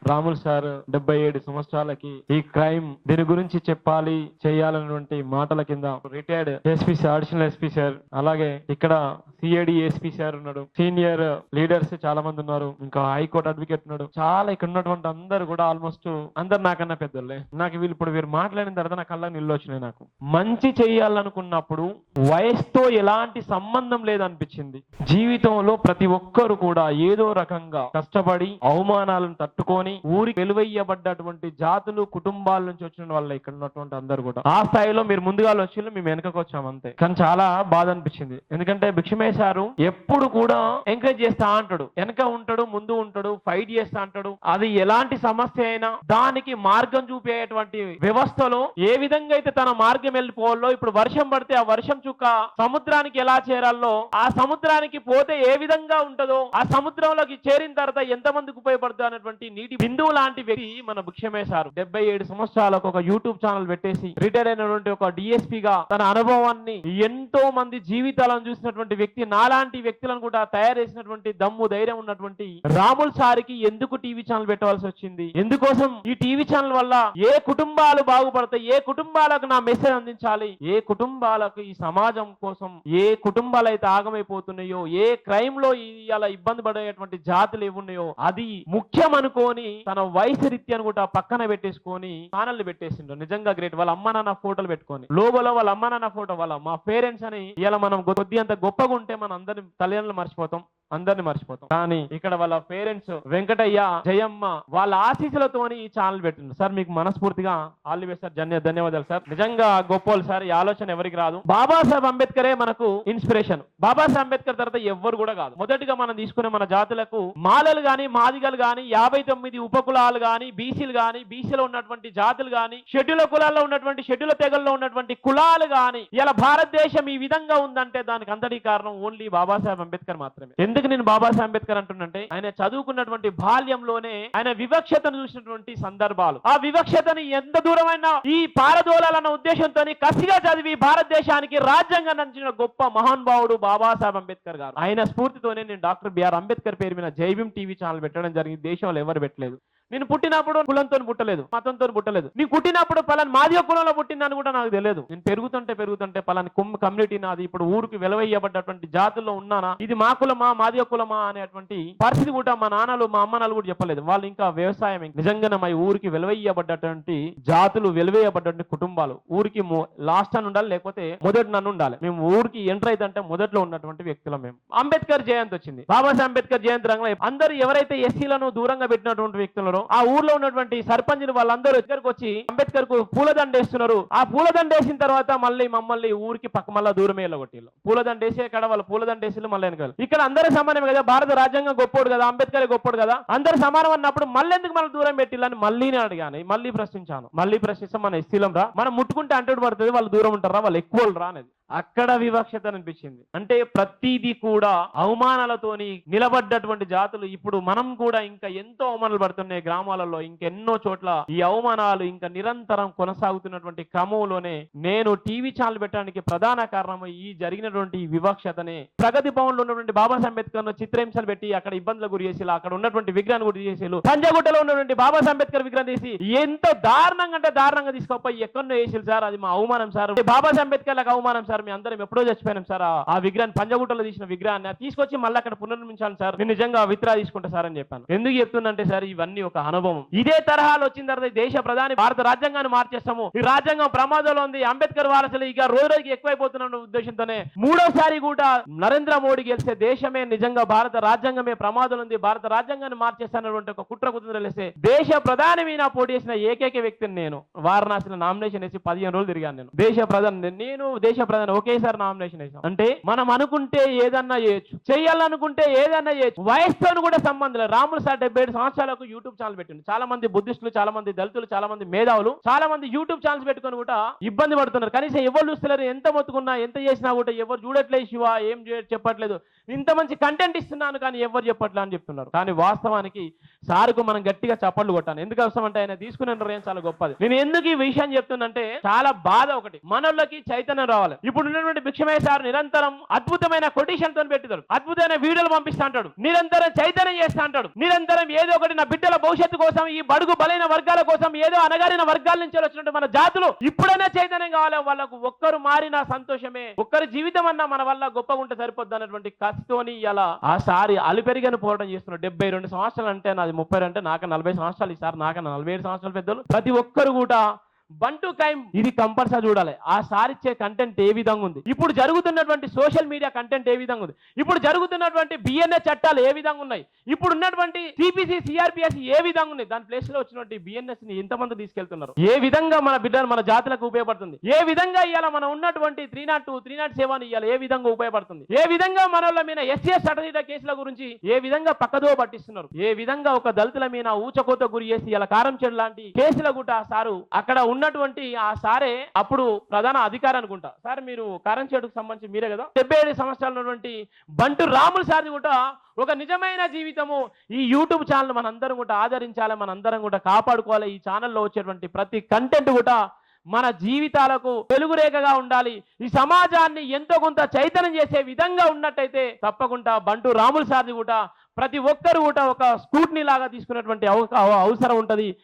Ramulu sir 77 సంవత్సరాలకి ఈ crime దీని గురించి చెప్పాలి చేయాలన్నటువంటి మాటల కింద retired SP sir, additional SP sir, అలాగే ఇక్కడ సిఐడి ఎస్పీ సార్ ఉన్నాడు, సీనియర్ లీడర్స్ చాలా మంది ఉన్నారు, ఇంకా హైకోర్టు అడ్వకేట్ ఉన్నాడు. చాలా ఇక్కడ ఉన్నటువంటి అందరు కూడా ఆల్మోస్ట్ అందరు నాకన్నా పెద్దోళ్ళే. నాకు వీరు మాట్లాడిన తర్వాత నా కళ్ళ నీళ్ళు వచ్చినాయి. నాకు మంచి చేయాలనుకున్నప్పుడు వయసుతో ఎలాంటి సంబంధం లేదనిపించింది. జీవితంలో ప్రతి ఒక్కరు కూడా ఏదో రకంగా కష్టపడి అవమానాలను తట్టుకొని ఊరికి వెలువయ్యబడ్డటువంటి జాతులు కుటుంబాల నుంచి వచ్చిన వాళ్ళ ఇక్కడ ఉన్నటువంటి అందరు కూడా ఆ స్థాయిలో మీరు ముందుగా వచ్చి మేము వెనకకు వచ్చాం అంతే. కానీ చాలా బాధ అనిపించింది. ఎందుకంటే భిక్షమయ్య సారు ఎప్పుడు కూడా ఎంకరేజ్ చేస్తా అంటాడు, వెనక ఉంటాడు, ముందు ఉంటాడు, ఫైట్ చేస్తా అంటాడు. అది ఎలాంటి సమస్య అయినా దానికి మార్గం చూపేటువంటి వ్యవస్థలో ఏ విధంగా అయితే తన మార్గం వెళ్ళిపోవాలో, ఇప్పుడు వర్షం పడితే ఆ వర్షం చుక్క సముద్రానికి ఎలా చేరాలో, ఆ సముద్రానికి పోతే ఏ విధంగా ఉంటుందో, ఆ సముద్రంలోకి చేరిన తర్వాత ఎంతమందికి ఉపయోగపడుతుంది అనేటువంటి నీటి బిందువు లాంటి వ్యక్తి మన భిక్షమయ్య సారు. 77 సంవత్సరాలకు ఒక యూట్యూబ్ ఛానల్ పెట్టేసి రిటైర్ అయినటువంటి ఒక డిఎస్పీగా తన అనుభవాన్ని ఎంతో మంది జీవితాలను చూసినటువంటి వ్యక్తి, నాలాంటి వ్యక్తులను కూడా తయారు చేసినటువంటి దమ్ము ధైర్యం ఉన్నటువంటి రాముల్ సారికి ఎందుకు టీవీ ఛానల్ పెట్టవలసి వచ్చింది? ఎందుకోసం ఈ టీవీ ఛానల్ వల్ల ఏ కుటుంబాలు బాగుపడతాయి, ఏ కుటుంబాలకు నా మెసేజ్ అందించాలి, ఏ కుటుంబాలకు ఈ సమాజం కోసం ఏ కుటుంబాలు అయితే ఆగమైపోతున్నాయో, ఏ క్రైమ్ లో ఇలా ఇబ్బంది పడేటువంటి జాతులు ఏమున్నాయో అది ముఖ్యం అనుకోని తన వయసు రీత్యాన్ని కూడా పక్కన పెట్టేసుకొని ఛానల్ పెట్టేసిండు. నిజంగా గ్రేట్. వాళ్ళ అమ్మ నాన్న ఫోటోలు పెట్టుకొని లోగోలో వాళ్ళ అమ్మ నాన్న ఫోటో, వాళ్ళ మా పేరెంట్స్ అని ఇలా మనం కొద్ది అంత గొప్పగా ఉంటే మన అందరి తల్లిదండ్రులు మర్చిపోతాం, అందరిని మర్చిపోతాం. కానీ ఇక్కడ వాళ్ళ పేరెంట్స్ వెంకటయ్య, జయమ్మ వాళ్ళ ఆశీస్సులతోని ఈ ఛానల్ పెట్టిండు. సార్ మీకు మనస్ఫూర్తిగా ఆల్ ది బెస్ట్ సార్, ధన్యవాదాలు సార్. నిజంగా గొప్పోళ్ళు సార్. ఈ ఆలోచన ఎవరికి రాదు. బాబాసాహెబ్ అంబేద్కరే మనకు ఇన్స్పిరేషన్. బాబాసాహెబ్ అంబేద్కర్ తర్వాత ఎవ్వరు కూడా కాదు. మొదటిగా మనం తీసుకునే మన జాతులకు మాలలు గాని, మాదిగలు గాని, 59 ఉపకులాలు గాని, బీసీలు గాని, బీసీలో ఉన్నటువంటి జాతులు గాని, షెడ్యూల్ కులాల్లో ఉన్నటువంటి షెడ్యూల్ తెగల్లో ఉన్నటువంటి కులాలు గాని ఇలా భారతదేశం ఈ విధంగా ఉందంటే దానికి అంతటి కారణం ఓన్లీ బాబాసాహెబ్ అంబేద్కర్ మాత్రమే. ఎందుకు నేను బాబాసాహెబ్ అంబేద్కర్ అంటున్నంటే ఆయన చదువుకున్నటువంటి బాల్యంలోనే ఆయన వివక్షతను చూసినటువంటి సందర్భాలు, ఆ వివక్షతని ఎంత దూరమైన ఈ పారదోలాలన్న ఉద్దేశంతో కసిగా చదివి భారతదేశానికి రాజ్యాంగం అందించిన గొప్ప మహానుభావుడు బాబాసాహెబ్ అంబేద్కర్ గారు. ఆయన స్ఫూర్తితోనే నేను డాక్టర్ బిఆర్ అంబేద్కర్ పేరు మీద జైభీం టీవీ ఛానల్ పెట్టడం జరిగింది. దేశంలో ఎవరు పెట్టలేదు. నేను పుట్టినప్పుడు కులంతో పుట్టలేదు, మతంతో పుట్టలేదు. నీ పుట్టినప్పుడు పలాని మాదిగ కులంలో పుట్టిందని కూడా నాకు తెలియదు. నేను పెరుగుతుంటే పలాని కమ్యూనిటీ నాది, ఇప్పుడు ఊరికి వెలవయ్యబడ్డటువంటి జాతుల్లో ఉన్నానా, ఇది మా కులమా మాదిగ కులమా అనేటువంటి పరిస్థితి కూడా మా నాన్నలు మా అమ్మనాలు కూడా చెప్పలేదు. వాళ్ళు ఇంకా వ్యవసాయం. నిజంగానే మా ఊరికి వెలవయ్యబడ్డటువంటి జాతులు, వెలవేయబడ్డటువంటి కుటుంబాలు ఊరికి లాస్ట్ అని ఉండాలి, లేకపోతే మొదటి నన్ను ఉండాలి. మేము ఊరికి ఎంటర్ అయితే మొదట్లో ఉన్నటువంటి వ్యక్తులు మేము. అంబేద్కర్ జయంతి వచ్చింది, బాబాసాహెబ్ అంబేద్కర్ జయంతి రంగంలో అందరూ ఎవరైతే ఎస్సీలను దూరంగా పెట్టినటువంటి వ్యక్తులు ఆ ఊర్లో ఉన్నటువంటి సర్పంచులు వాళ్ళందరూ దగ్గరకు వచ్చి అంబేద్కర్ కు పూలదండేస్తున్నారు. ఆ పూలదండేసిన తర్వాత మళ్ళీ మమ్మల్ని ఊరికి పక్క మళ్ళీ దూరమే వెళ్ళగొట్టిల్లు. పూలదండేసే కాడ వాళ్ళు పూలదండేసి మళ్ళీ వెనకాల. ఇక్కడ అందరూ సమానమే కదా, భారత రాజ్యాంగం గొప్పోడు కదా, అంబేద్కర్ గొప్పోడు కదా, అందరూ సమానం అన్నప్పుడు మళ్ళీ ఎందుకు మనం దూరం పెట్టిల్లని మళ్ళీ నేను అడిగాను. మళ్ళీ ప్రశ్నించాను. మళ్ళీ ప్రశ్నిస్తాం, మన ఎస్సీలం రా, మనం ముట్టుకుంటే అంటూ పడుతుంది, వాళ్ళు దూరం ఉంటారా, వాళ్ళు ఎక్కువ రా అనేది. అక్కడ వివక్షత అనిపించింది. అంటే ప్రతిదీ కూడా అవమానాలతోని నిలబడ్డటువంటి జాతులు ఇప్పుడు మనం కూడా ఇంకా ఎంతో అవమానాలు పడుతున్నాయి గ్రామాలలో, ఇంకెన్నో చోట్ల ఈ అవమానాలు ఇంకా నిరంతరం కొనసాగుతున్నటువంటి క్రమంలోనే నేను టీవీ ఛానల్ పెట్టడానికి ప్రధాన కారణం ఈ జరిగినటువంటి వివక్షతనే. ప్రగతి భవన్ లో ఉన్నటువంటి బాబాసాహెబ్ అంబేద్కర్ చిత్రహింసలు పెట్టి అక్కడ ఇబ్బందులు గురి చేసి అక్కడ ఉన్నటువంటి విగ్రహాన్ని గురి చేసి పంజాగుట్టలో ఉన్నటువంటి బాబాసాహెబ్ అంబేద్కర్ విగ్రహం తీసి ఎంతో దారుణంగా అంటే దారుణంగా తీసుకోపోయి ఎక్కడో వేసిలు సార్. అది మా అవమానం సార్, బాబాసాహెబ్ అంబేద్కర్ లకు అవమానం సార్. మీ అందరం ఎప్పుడో చచ్చిపోయినాం సార్. ఆ విగ్రహాన్ని పంజాగుట్టలో తీసిన విగ్రహాన్ని తీసుకొచ్చి మళ్ళీ అక్కడ పునర్నిర్మించాలి సార్, నేను నిజంగా విత్డ్రా తీసుకుంటా సార్ అని చెప్పాను. ఎందుకు చెప్తుందంటే సార్ ఇవన్నీ ఒక అనుభవం. ఇదే తరహాలో వచ్చిన తర్వాత దేశ ప్రధాని భారత రాజ్యాంగాన్ని మార్చేస్తాము, ఈ రాజ్యాంగం ప్రమాదంలో ఉంది, అంబేద్కర్ వారసులు ఇక రోజు రోజుకి ఎక్కువైపోతున్న ఉద్దేశంతోనే మూడోసారి కూడా నరేంద్ర మోడీ గెలిస్తే దేశమే నిజంగా భారత రాజ్యాంగమే ప్రమాదం ఉంది, భారత రాజ్యాంగాన్ని మార్చేస్తానటువంటి ఒక కుట్ర కుదిరేస్తే దేశ ప్రధాని మీద పోటీ చేసిన ఏకైక వ్యక్తిని నేను. వారణాసిలో నామినేషన్ వేసి 15 రోజులు తిరిగాను నేను. దేశ ప్రధాని ఒకేసారి నామినేషన్ వేసాం. అంటే మనం అనుకుంటే ఏదన్నా చేయొచ్చు, చేయాలనుకుంటే ఏదన్నా చేయొచ్చు. వయసుతో కూడా సంబంధం లేదు. రాములు సార్ 77 సంవత్సరాలకు యూట్యూబ్ ఛానల్ పెట్టిండు. చాలా మంది బుద్ధిస్టులు, చాలా మంది దళితులు, చాలా మంది మేధావులు, చాలా మంది యూట్యూబ్ ఛానల్స్ పెట్టుకొని కూడా ఇబ్బంది పడుతున్నారు. కనీసం ఎవరు చూస్తలేరు. ఎంత మొత్తుకున్నా ఎంత చేసినా కూడా ఎవరు చూడట్లేదు. శివ ఏం చెప్పట్లేదు, ఇంత మంచి కంటెంట్ ఇస్తున్నాను కానీ ఎవరు చెప్పట్లే అని చెప్తున్నారు. కానీ వాస్తవానికి సార్కు మనం గట్టిగా చప్పట్లు కొట్టాను. ఎందుకు అవసరం అంటే ఆయన తీసుకునే నిర్ణయం చాలా గొప్పది. నేను ఎందుకు ఈ విషయం చెప్తున్నంటే చాలా బాధ. ఒకటి మనోళ్ళకి చైతన్యం రావాలి. ఇప్పుడు ఉన్నటువంటి భిక్షమయ్య సార్ నిరంతరం అద్భుతమైన కొటేషన్ తో పెట్టుతాడు, అద్భుతమైన వీడియోలు పంపిస్తా అంటాడు, నిరంతరం చైతన్యం చేస్తా అంటాడు, నిరంతరం ఏదో ఒకటి నా బిడ్డల భవిష్యత్తు కోసం, ఈ బడుగు బలైన వర్గాల కోసం, ఏదో అనగారిన వర్గాల నుంచి వచ్చినట్టు మన జాతులు ఇప్పుడైనా చైతన్యం కావాలి, వాళ్ళకు ఒక్కరు మారినా సంతోషమే, ఒక్కరి జీవితం అన్నా మన వల్ల గొప్పగా ఉంటే సరిపోద్ది అన్నటువంటి కసితోని ఇలా ఆ సారి అలిపెరిగని పోరాటం చేస్తున్నాడు. 72 సంవత్సరాలు అంటే నాది 30 అంటే నాకు 40 సంవత్సరాలు, ఈసారి నాకు 47 సంవత్సరాలు పెద్దలు. ప్రతి ఒక్కరు కూడా బంటు క్రైమ్ ఇది కంపల్సరీ చూడాలి. ఆ సారిచ్చే కంటెంట్ ఏ విధంగా ఉంది, ఇప్పుడు జరుగుతున్నటువంటి సోషల్ మీడియా కంటెంట్ ఏ విధంగా ఉంది, ఇప్పుడు జరుగుతున్నటువంటి బిఎన్ఎస్ చట్టాలు ఏ విధంగా ఉన్నాయి, ఇప్పుడు ఉన్నటువంటి సిపిసి సిఆర్పిఎస్ ఏ విధంగా ఉన్నాయి, దాని ప్లేస్ లో వచ్చినటువంటి బిఎన్ఎస్ ని ఎంతమంది తీసుకెళ్తున్నారు, ఏ విధంగా మన బిడ్డలు మన జాతులకు ఉపయోగపడుతుంది, ఏ విధంగా ఇవాళ మనం ఉన్నటువంటి 302 307 ఇవాళ ఏ విధంగా ఉపయోగపడుతుంది, ఏ విధంగా మనల మీద ఎస్సీఎస్ చట్టరీత కేసుల గురించి ఏ విధంగా పక్కదో పట్టిస్తున్నారు, ఏ విధంగా ఒక దళితుల మీద ఊచకోత గురి చేసి ఇలా కారం చెడు లాంటి కేసుల కూడా సారు అక్కడ ఉన్నటువంటి ఆ సారే అప్పుడు ప్రధాన అధికారి అనుకుంటా. సార్ మీరు కారంచేడుకు సంబంధించి మీరే కదా, 77 సంవత్సరాలు ఉన్నటువంటి బంటు రాములు సార్ది కూడా ఒక నిజమైన జీవితము. ఈ యూట్యూబ్ ఛానల్ మనందరం కూడా ఆదరించాలి, మనందరం కూడా కాపాడుకోవాలి. ఈ ఛానల్లో వచ్చేటువంటి ప్రతి కంటెంట్ కూడా మన జీవితాలకు వెలుగురేఖగా ఉండాలి, ఈ సమాజాన్ని ఎంతో కొంత చైతన్యం చేసే విధంగా ఉన్నట్టయితే తప్పకుండా బంటు రాములు సార్ది కూడా ప్రతి ఒక్కరు కూడా ఒక స్కూట్నీ లాగా తీసుకున్నటువంటి అవసరం ఉంటది.